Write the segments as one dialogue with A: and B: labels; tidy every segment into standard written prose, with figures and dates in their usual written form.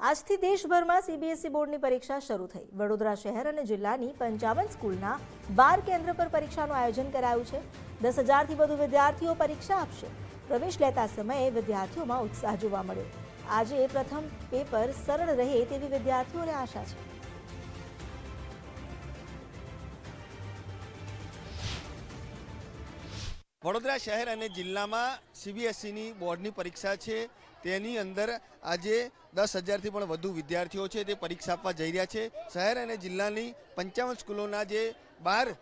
A: આજથી દેશભરમાં સીબીએસઈ બોર્ડની પરીક્ષા શરૂ થઈ। વડોદરા શહેર અને જિલ્લાની 55 સ્કૂલના 12 કેન્દ્ર પર પરીક્ષાનું આયોજન કરાયું છે। 10,000થી વધુ વિદ્યાર્થીઓ પરીક્ષા આપશે। પ્રવેશ લેતા સમયે વિદ્યાર્થીઓમાં ઉત્સાહ જોવા મળ્યો। આજે પ્રથમ પેપર સરળ રહે તેવી વિદ્યાર્થીઓને આશા છે।
B: વડોદરા શહેર અને જિલ્લામાં સીબીએસઈની બોર્ડની પરીક્ષા છે। તેની અંદર આજે 10,000થી પણ વધુ વિદ્યાર્થીઓ છે તે પરીક્ષા આપવા જઈ રહ્યા છે। શહેર અને જિલ્લાની 55 સ્કૂલોના જે 12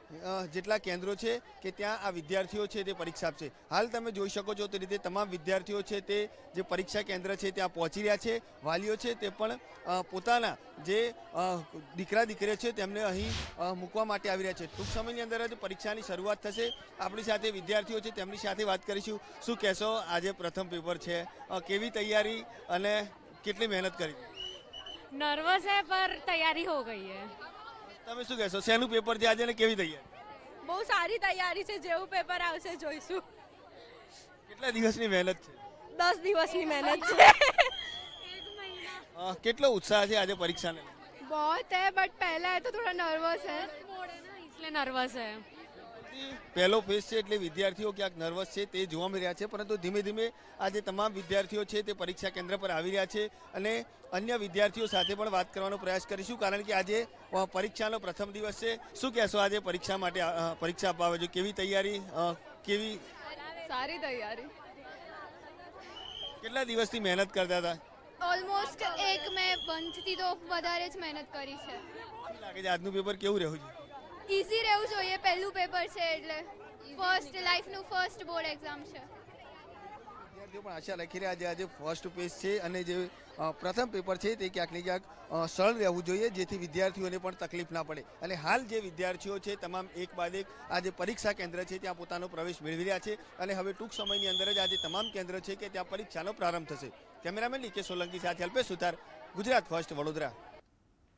B: જેટલા કેન્દ્રો છે કે ત્યાં આ વિદ્યાર્થીઓ છે તે પરીક્ષા આપશે। હાલ તમે જોઈ શકો છો તે રીતે તમામ વિદ્યાર્થીઓ છે તે જે પરીક્ષા કેન્દ્ર છે ત્યાં પહોંચી રહ્યા છે। વાલીઓ છે તે પણ પોતાના જે દીકરા દીકરીઓ છે તેમને અહીં મૂકવા માટે આવી રહ્યા છે। ટૂંક સમયની અંદર જ પરીક્ષાની શરૂઆત થશે। આપણી સાથે વિદ્યાર્થીઓ છે તેમની સાથે વાત કરીશું। શું કહેશો, આજે પ્રથમ પેપર છે, કેવી તૈયારી અને कितनी मेहनत करी?
C: नर्वस है पर तैयारी हो गई है।
B: તમે શું કહેશો, શેનું પેપર છે આજે અને કેવી તૈયારી?
C: બહુ સારી તૈયારી છે, જેવું પેપર આવશે જોઈશું।
B: કેટલા દિવસની મહેનત છે?
C: 10 દિવસની મહેનત છે।
B: કેટલો ઉત્સાહ છે આજે પરીક્ષાને?
C: बहुत है बट पहला है तो थोड़ा नर्वस है, इसलिए नर्वस है।
B: પહેલો ફેઝ છે એટલે વિદ્યાર્થીઓ ક્યાંક નર્વસ છે તે જોવા મળી રહ્યા છે, પરંતુ ધીમે ધીમે આજે તમામ વિદ્યાર્થીઓ છે તે પરીક્ષા કેન્દ્ર પર આવી રહ્યા છે અને અન્ય વિદ્યાર્થીઓ સાથે પણ વાત કરવાનો પ્રયાસ કરીશું, કારણ કે આજે પરીક્ષાનો પ્રથમ દિવસ છે। શું કહેશો, આજે પરીક્ષા માટે પરીક્ષા આપવા આવે છે, કેવી તૈયારી, કેવી?
C: સારી તૈયારી।
B: કેટલા દિવસથી મહેનત કરતા હતા?
C: ઓલમોસ્ટ એક મેં બંધથી તો વધારે જ મહેનત કરી છે।
B: શું લાગે છે આજનું પેપર કેવું રહ્યું છે?
C: ઈઝી રહેવું જોઈએ, પહેલું પેપર છે એટલે ફર્સ્ટ લાઈફનું ફર્સ્ટ બોર્ડ એક્ઝામ છે।
B: વિદ્યાર્થીઓ પણ આશા રાખી રહ્યા છે આજે ફર્સ્ટ પેજ છે અને જે પ્રથમ પેપર છે તે ક્યાંક ને ક્યાંક સરળ રહેવું જોઈએ, જેથી વિદ્યાર્થીઓને પણ તકલીફ ના પડે। અને હાલ જે વિદ્યાર્થીઓ છે તમામ એક બાદ એક આ જે પરીક્ષા કેન્દ્ર છે ત્યાં પોતાનો પ્રવેશ મેળવી રહ્યા છે અને હવે ટૂંક સમયની અંદર જ આજે તમામ કેન્દ્ર છે કે ત્યાં પરીક્ષાનો પ્રારંભ થશે। કેમેરામેન ડીકે સોલંકી સાથે અલ્પેશ સુથાર, ગુજરાત ફર્સ્ટ, વડોદરા।